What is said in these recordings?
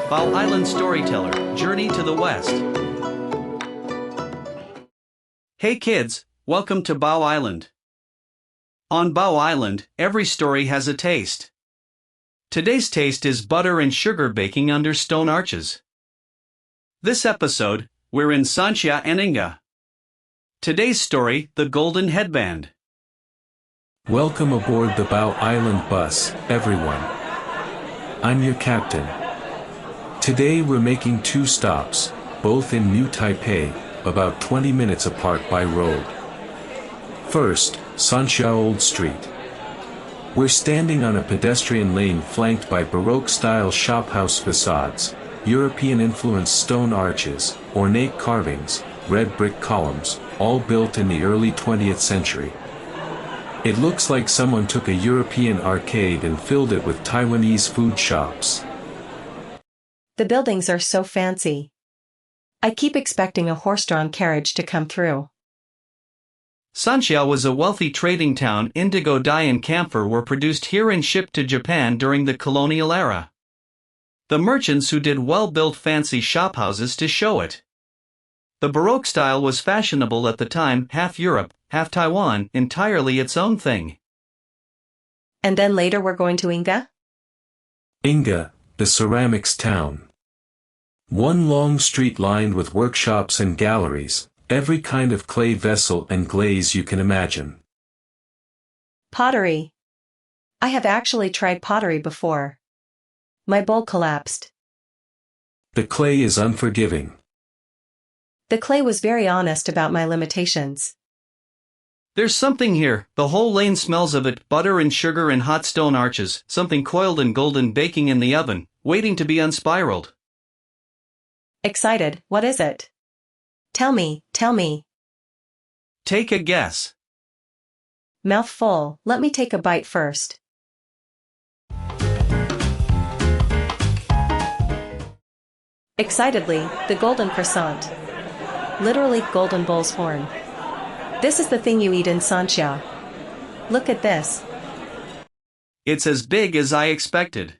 Bao Island Storyteller, Journey to the West. Hey kids, welcome to Bao Island. On Bao Island, every story has a taste. Today's taste is butter and sugar baking under stone arches. This episode, we're in Sanxia and Yingge. Today's story, the Golden Headband. Welcome aboard the Bao Island bus, everyone. I'm your captain. Today we're making 2 stops, both in New Taipei, about 20 minutes apart by road. First, Sanxia Old Street. We're standing on a pedestrian lane flanked by Baroque-style shophouse facades, European-influenced stone arches, ornate carvings, red brick columns, all built in the early 20th century. It looks like someone took a European arcade and filled it with Taiwanese food shops. The buildings are so fancy. I keep expecting a horse-drawn carriage to come through. Sanxia was a wealthy trading town. Indigo dye and camphor were produced here and shipped to Japan during the colonial era. The merchants who did well built fancy shophouses to show it. The Baroque style was fashionable at the time, half Europe, half Taiwan, entirely its own thing. And then later we're going to Yingge? Yingge, the ceramics town. One long street lined with workshops and galleries, every kind of clay vessel and glaze you can imagine. Pottery. I have actually tried pottery before. My bowl collapsed. The clay is unforgiving. The clay was very honest about my limitations. There's something here, the whole lane smells of it, butter and sugar and hot stone arches, something coiled and golden baking in the oven, waiting to be unspiraled. Excited, what is it? Tell me. Take a guess. Mouth full, let me take a bite first. Excitedly, the golden croissant. Literally golden bull's horn. This is the thing you eat in Sanxia. Look at this. It's as big as I expected.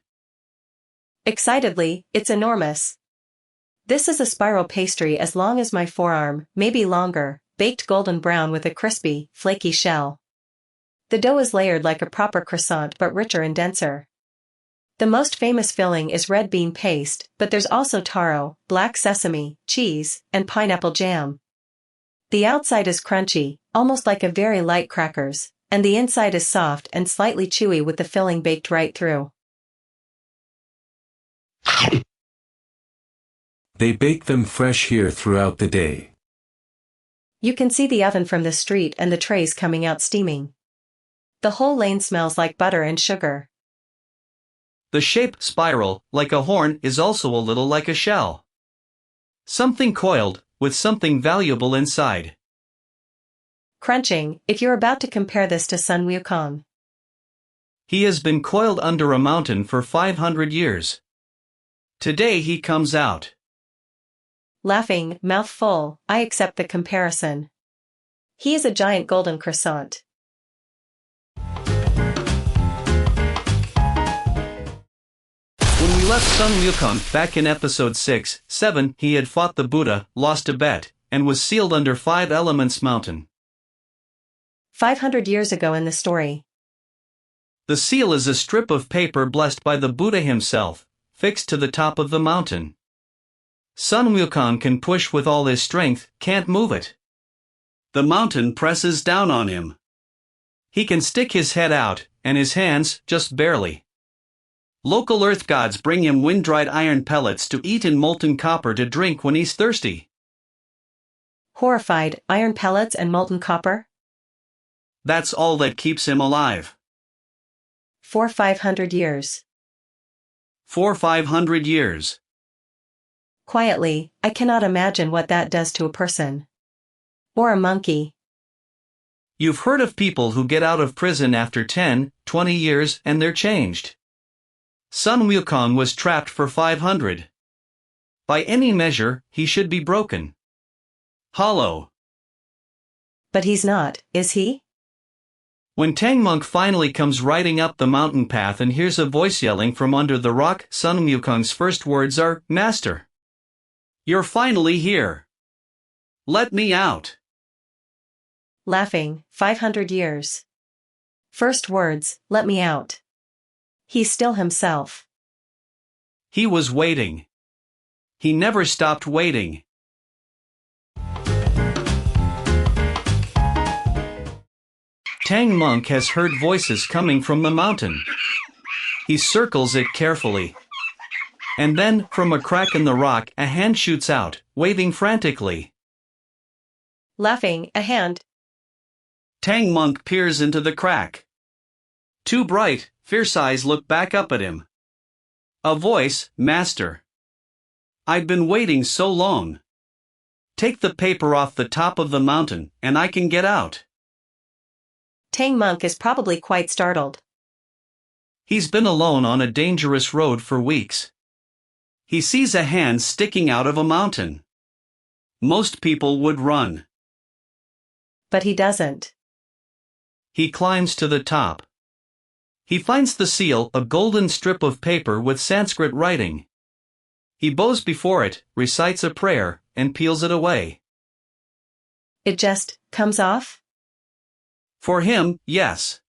Excitedly, it's enormous. This is a spiral pastry as long as my forearm, maybe longer, baked golden brown with a crispy, flaky shell. The dough is layered like a proper croissant but richer and denser. The most famous filling is red bean paste, but there's also taro, black sesame, cheese, and pineapple jam. The outside is crunchy, almost like a very light crackers, and the inside is soft and slightly chewy with the filling baked right through. They bake them fresh here throughout the day. You can see the oven from the street and the trays coming out steaming. The whole lane smells like butter and sugar. The shape, spiral, like a horn, is also a little like a shell. Something coiled, with something valuable inside. Crunching, if you're about to compare this to Sun Wukong. He has been coiled under a mountain for 500 years. Today he comes out. Laughing, mouth full, I accept the comparison. He is a giant golden croissant. When we left Sun Wukong back in episode 6-7, he had fought the Buddha, lost a bet, and was sealed under 5 Elements Mountain. 500 years ago in the story. The seal is a strip of paper blessed by the Buddha himself, fixed to the top of the mountain. Sun Wukong can push with all his strength, can't move it. The mountain presses down on him. He can stick his head out, and his hands, just barely. Local earth gods bring him wind-dried iron pellets to eat and molten copper to drink when he's thirsty. Horrified, iron pellets and molten copper? That's all that keeps him alive. For 500 years. For 500 years. Quietly, I cannot imagine what that does to a person. Or a monkey. You've heard of people who get out of prison after 10, 20 years and they're changed. Sun Wukong was trapped for 500. By any measure, he should be broken. Hollow. But he's not, is he? When Tang Monk finally comes riding up the mountain path and hears a voice yelling from under the rock, Sun Wukong's first words are, "Master! You're finally here! Let me out!" Laughing, 500 years. First words, "Let me out." He's still himself. He was waiting. He never stopped waiting. Tang Monk has heard voices coming from the mountain. He circles it carefully. And then, from a crack in the rock, a hand shoots out, waving frantically. Laughing, a hand. Tang Monk peers into the crack. Two bright, fierce eyes look back up at him. A voice, "Master. I've been waiting so long. Take the paper off the top of the mountain, and I can get out." Tang Monk is probably quite startled. He's been alone on a dangerous road for weeks. He sees a hand sticking out of a mountain. Most people would run. But he doesn't. He climbs to the top. He finds the seal, a golden strip of paper with Sanskrit writing. He bows before it, recites a prayer, and peels it away. It just comes off? For him, yes.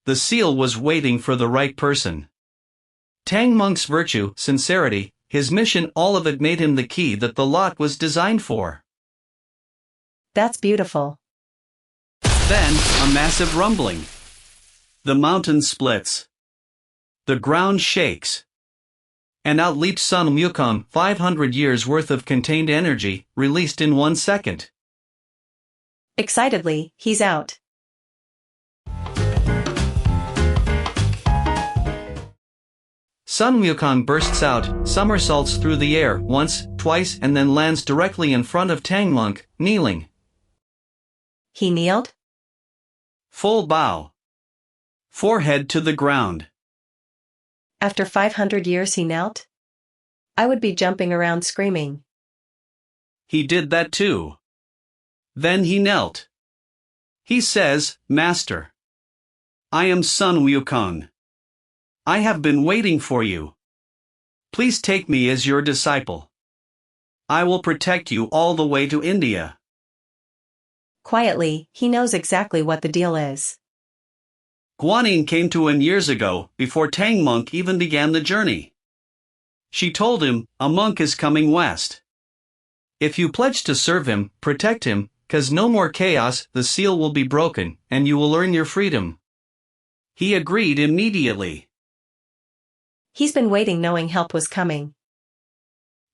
The seal was waiting for the right person. Tang Monk's virtue, sincerity, his mission, all of it made him the key that the lot was designed for. That's beautiful. Then, a massive rumbling. The mountain splits. The ground shakes. And out leaps Sun Wukong, 500 years worth of contained energy, released in 1 second. Excitedly, he's out. Sun Wukong bursts out, somersaults through the air, once, twice, and then lands directly in front of Tang Monk, kneeling. He kneeled? Full bow. Forehead to the ground. After 500 years he knelt? I would be jumping around screaming. He did that too. Then he knelt. He says, "Master. I am Sun Wukong. I have been waiting for you. Please take me as your disciple. I will protect you all the way to India." Quietly, he knows exactly what the deal is. Guanyin came to him years ago, before Tang Monk even began the journey. She told him, "A monk is coming west. If you pledge to serve him, protect him, 'cause no more chaos, the seal will be broken, and you will earn your freedom." He agreed immediately. He's been waiting knowing help was coming.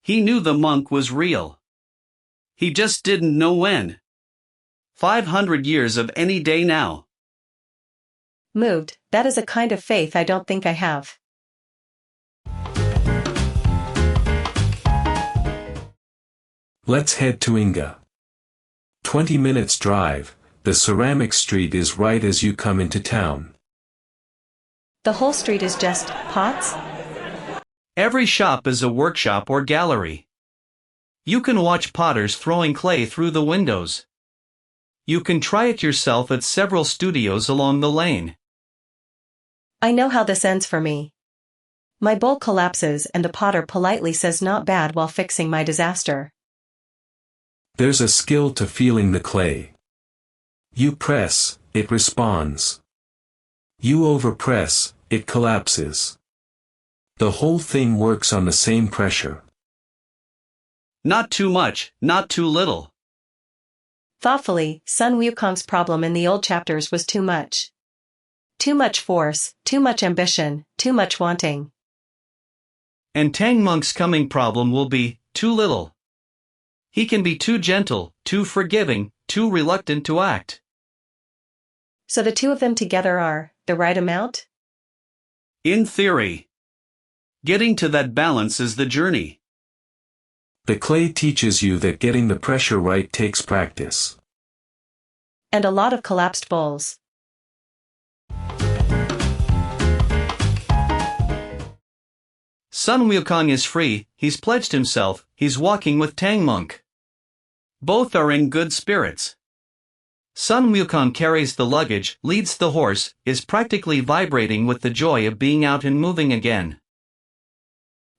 He knew the monk was real. He just didn't know when. 500 years of any day now. Moved, that is a kind of faith I don't think I have. Let's head to Yingge. 20 minutes drive, the Ceramics Street is right as you come into town. The whole street is just pots? Every shop is a workshop or gallery. You can watch potters throwing clay through the windows. You can try it yourself at several studios along the lane. I know how this ends for me. My bowl collapses and the potter politely says not bad while fixing my disaster. There's a skill to feeling the clay. You press, it responds. You overpress, it collapses. The whole thing works on the same pressure. Not too much, not too little. Thoughtfully, Sun Wukong's problem in the old chapters was too much. Too much force, too much ambition, too much wanting. And Tang Monk's coming problem will be too little. He can be too gentle, too forgiving, too reluctant to act. So the two of them together are the right amount? In theory. Getting to that balance is the journey. The clay teaches you that getting the pressure right takes practice. And a lot of collapsed bowls. Sun Wukong is free, he's pledged himself, he's walking with Tang Monk. Both are in good spirits. Sun Wukong carries the luggage, leads the horse, is practically vibrating with the joy of being out and moving again.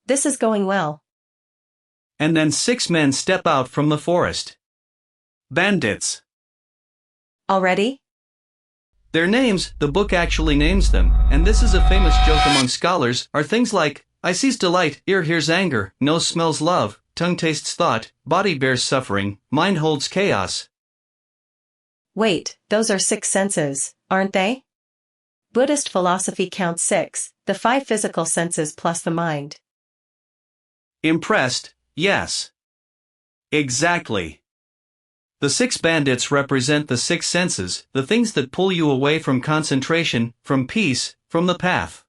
This is going well. And then 6 men step out from the forest. Bandits. Already? Their names, the book actually names them, and this is a famous joke among scholars, are things like, eye sees delight, ear hears anger, nose smells love, tongue tastes thought, body bears suffering, mind holds chaos. Wait, those are 6 senses, aren't they? Buddhist philosophy counts 6, the 5 physical senses plus the mind. Impressed, yes. Exactly. The 6 bandits represent the 6 senses, the things that pull you away from concentration, from peace, from the path.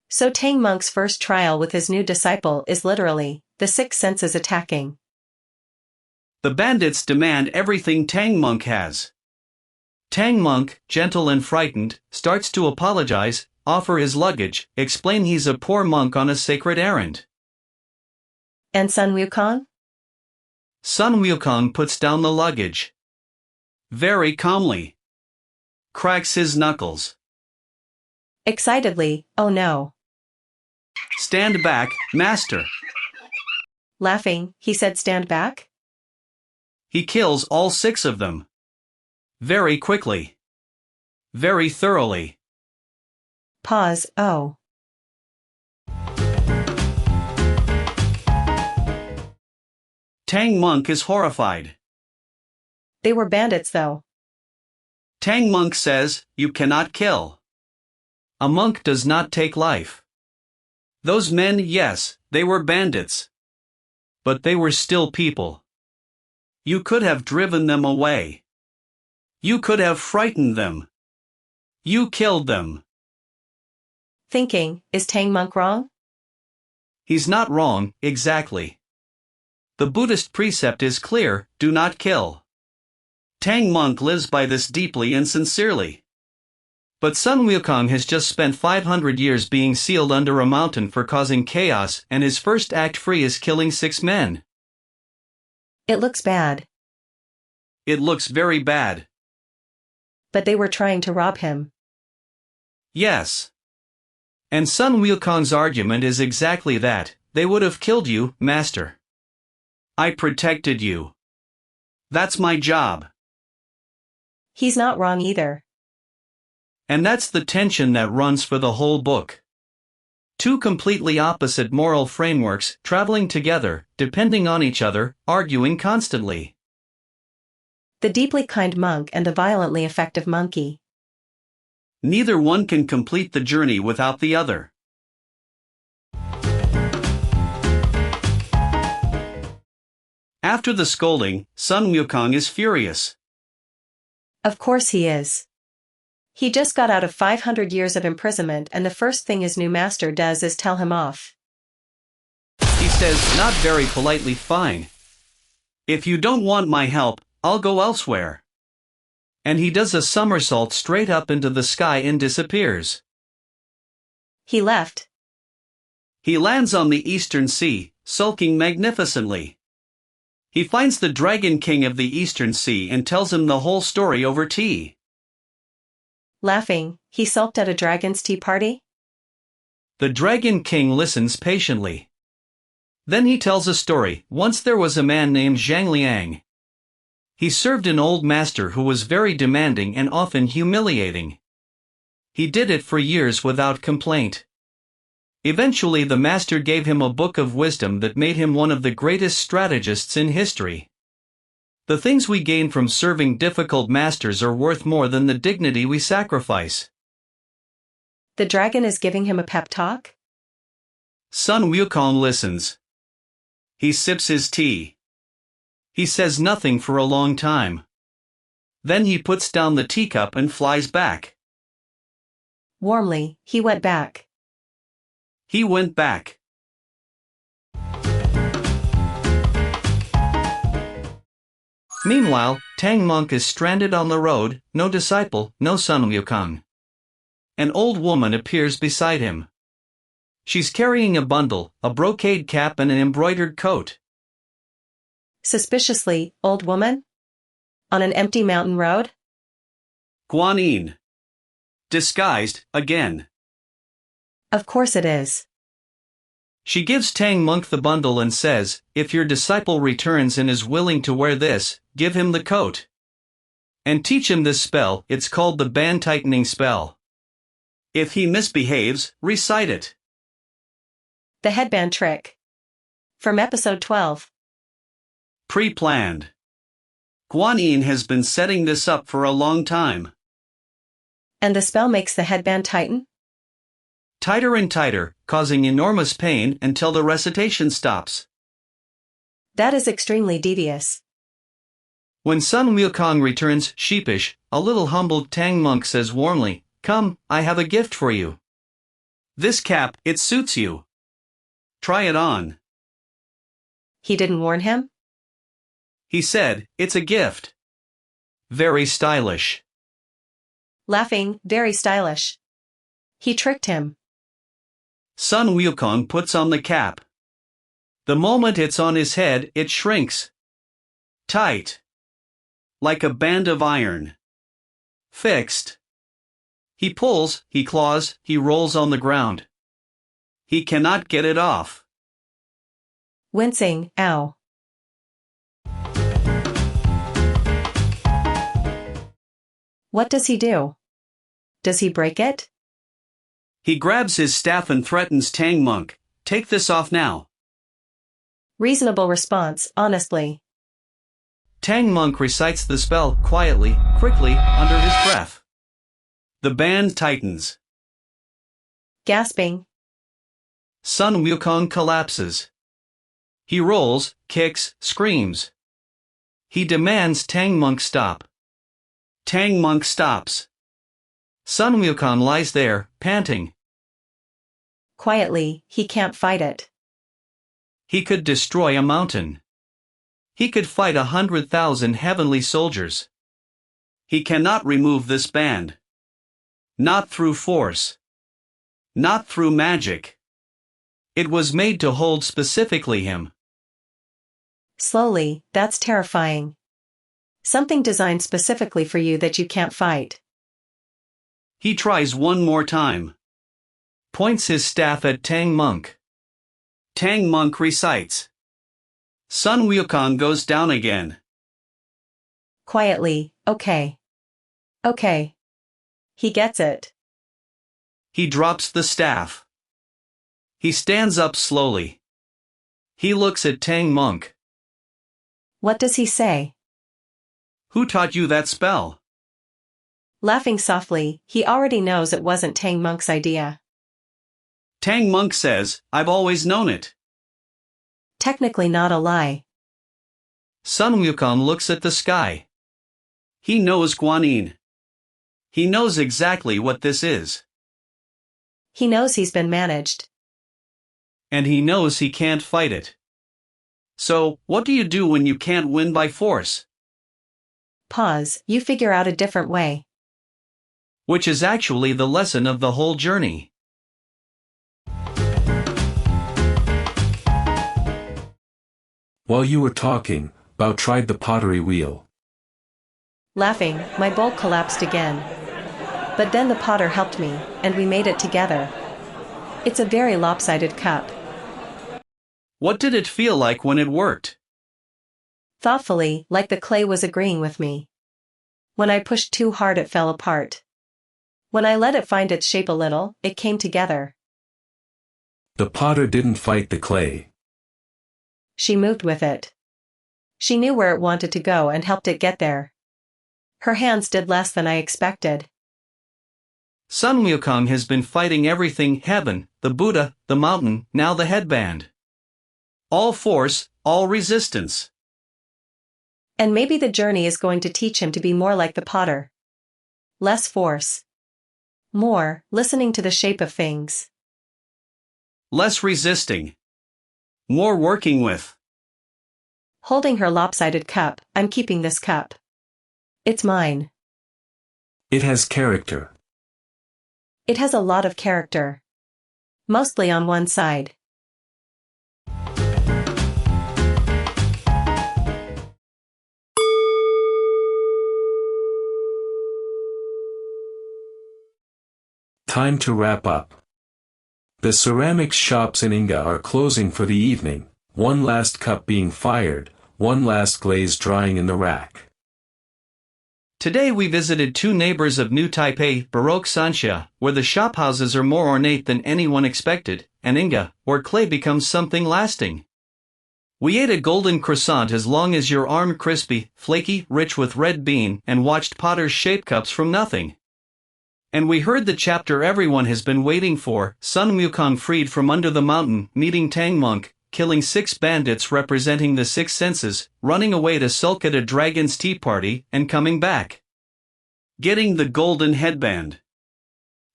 So Tang Monk's first trial with his new disciple is literally, the 6 senses attacking. The bandits demand everything Tang Monk has. Tang Monk, gentle and frightened, starts to apologize, offer his luggage, explain he's a poor monk on a sacred errand. And Sun Wukong? Sun Wukong puts down the luggage. Very calmly. Cracks his knuckles. Excitedly, oh no. Stand back, master. Laughing, he said stand back? He kills all 6 of them. Very quickly. Very thoroughly. Pause, oh. Tang Monk is horrified. They were bandits though. Tang Monk says, you cannot kill. A monk does not take life. Those men, yes, they were bandits. But they were still people. You could have driven them away. You could have frightened them. You killed them. Thinking, is Tang Monk wrong? He's not wrong, exactly. The Buddhist precept is clear, do not kill. Tang Monk lives by this deeply and sincerely. But Sun Wukong has just spent 500 years being sealed under a mountain for causing chaos, and his first act free is killing 6 men. It looks bad. It looks very bad. But they were trying to rob him. Yes. And Sun Wukong's argument is exactly that, they would have killed you, master. I protected you. That's my job. He's not wrong either. And that's the tension that runs for the whole book. 2 completely opposite moral frameworks traveling together, depending on each other, arguing constantly. The deeply kind monk and the violently effective monkey. Neither one can complete the journey without the other. After the scolding, Sun Wukong is furious. Of course he is. He just got out of 500 years of imprisonment and the first thing his new master does is tell him off. He says, not very politely, fine. If you don't want my help, I'll go elsewhere. And he does a somersault straight up into the sky and disappears. He left. He lands on the Eastern Sea, sulking magnificently. He finds the Dragon King of the Eastern Sea and tells him the whole story over tea. Laughing, he sulked at a dragon's tea party? The Dragon King listens patiently. Then he tells a story. Once there was a man named Zhang Liang. He served an old master who was very demanding and often humiliating. He did it for years without complaint. Eventually the master gave him a book of wisdom that made him one of the greatest strategists in history. The things we gain from serving difficult masters are worth more than the dignity we sacrifice. The dragon is giving him a pep talk? Sun Wukong listens. He sips his tea. He says nothing for a long time. Then he puts down the teacup and flies back. Warmly, he went back. He went back. Meanwhile, Tang Monk is stranded on the road, no disciple, no Sun Wukong. An old woman appears beside him. She's carrying a bundle, a brocade cap and an embroidered coat. Suspiciously, old woman? On an empty mountain road? Guanyin. Disguised, again. Of course it is. She gives Tang Monk the bundle and says, if your disciple returns and is willing to wear this, give him the coat. And teach him this spell, it's called the band tightening spell. If he misbehaves, recite it. The headband trick. From episode 12. Pre-planned. Guanyin has been setting this up for a long time. And the spell makes the headband tighten? Tighter and tighter, causing enormous pain until the recitation stops. That is extremely devious. When Sun Wukong returns, sheepish, a little humbled Tang Monk says warmly, "Come, I have a gift for you. This cap, it suits you. Try it on." He didn't warn him? He said, "It's a gift. Very stylish." Laughing, very stylish. He tricked him. Sun Wukong puts on the cap. The moment it's on his head, it shrinks. Tight. Like a band of iron. Fixed. He pulls, he claws, he rolls on the ground. He cannot get it off. Wincing, ow. What does he do? Does he break it? He grabs his staff and threatens Tang Monk, "Take this off now." Reasonable response, honestly. Tang Monk recites the spell quietly, quickly, under his breath. The band tightens. Gasping. Sun Wukong collapses. He rolls, kicks, screams. He demands Tang Monk stop. Tang Monk stops. Sun Wukong lies there, panting. Quietly, he can't fight it. He could destroy a mountain. He could fight 100,000 heavenly soldiers. He cannot remove this band. Not through force. Not through magic. It was made to hold specifically him. Slowly, that's terrifying. Something designed specifically for you that you can't fight. He tries one more time. Points his staff at Tang Monk. Tang Monk recites. Sun Wukong goes down again. Quietly, okay. Okay. He gets it. He drops the staff. He stands up slowly. He looks at Tang Monk. What does he say? "Who taught you that spell?" Laughing softly, he already knows it wasn't Tang Monk's idea. Tang Monk says, "I've always known it." Technically not a lie. Sun Wukong looks at the sky. He knows Guanyin. He knows exactly what this is. He knows he's been managed. And he knows he can't fight it. So, what do you do when you can't win by force? Pause, you figure out a different way. Which is actually the lesson of the whole journey. While you were talking, Bao tried the pottery wheel. Laughing, my bowl collapsed again. But then the potter helped me, and we made it together. It's a very lopsided cup. What did it feel like when it worked? Thoughtfully, like the clay was agreeing with me. When I pushed too hard, it fell apart. When I let it find its shape a little, it came together. The potter didn't fight the clay. She moved with it. She knew where it wanted to go and helped it get there. Her hands did less than I expected. Sun Wukong has been fighting everything: heaven, the Buddha, the mountain, now the headband. All force, all resistance. And maybe the journey is going to teach him to be more like the potter. Less force. More, listening to the shape of things. Less resisting. More working with. Holding her lopsided cup, I'm keeping this cup. It's mine. It has character. It has a lot of character. Mostly on one side. time to wrap up. The ceramics shops in Yingge are closing for the evening, one last cup being fired, one last glaze drying in the rack. Today we visited two neighbors of New Taipei, Baroque Sanxia, where the shophouses are more ornate than anyone expected, and Yingge, where clay becomes something lasting. We ate a golden croissant as long as your arm, crispy, flaky, rich with red bean, and watched potters shape cups from nothing. And we heard the chapter everyone has been waiting for, Sun Wukong freed from under the mountain, meeting Tang Monk, killing 6 bandits representing the 6 senses, running away to sulk at a dragon's tea party, and coming back. Getting the golden headband.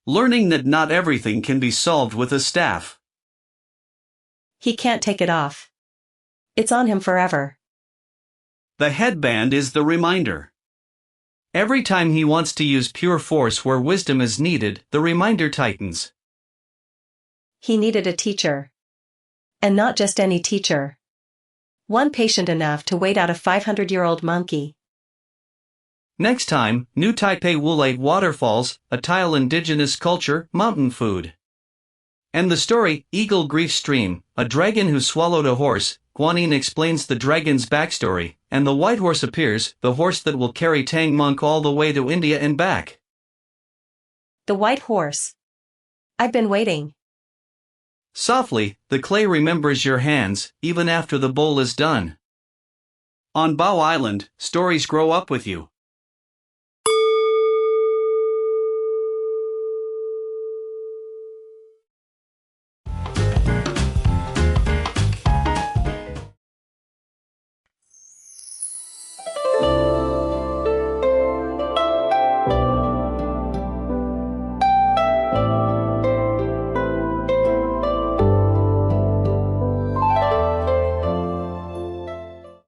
Learning that not everything can be solved with a staff. He can't take it off. It's on him forever. The headband is the reminder. Every time he wants to use pure force where wisdom is needed, the reminder tightens. He needed a teacher. And not just any teacher. One patient enough to wait out a 500-year-old monkey. Next time, New Taipei Woolite Waterfalls, a tile indigenous culture, mountain food. And the story, Eagle Grief Stream, a dragon who swallowed a horse. Guanyin explains the dragon's backstory, and the white horse appears, the horse that will carry Tang Monk all the way to India and back. The white horse. I've been waiting. Softly, the clay remembers your hands, even after the bowl is done. On Bao Island, stories grow up with you.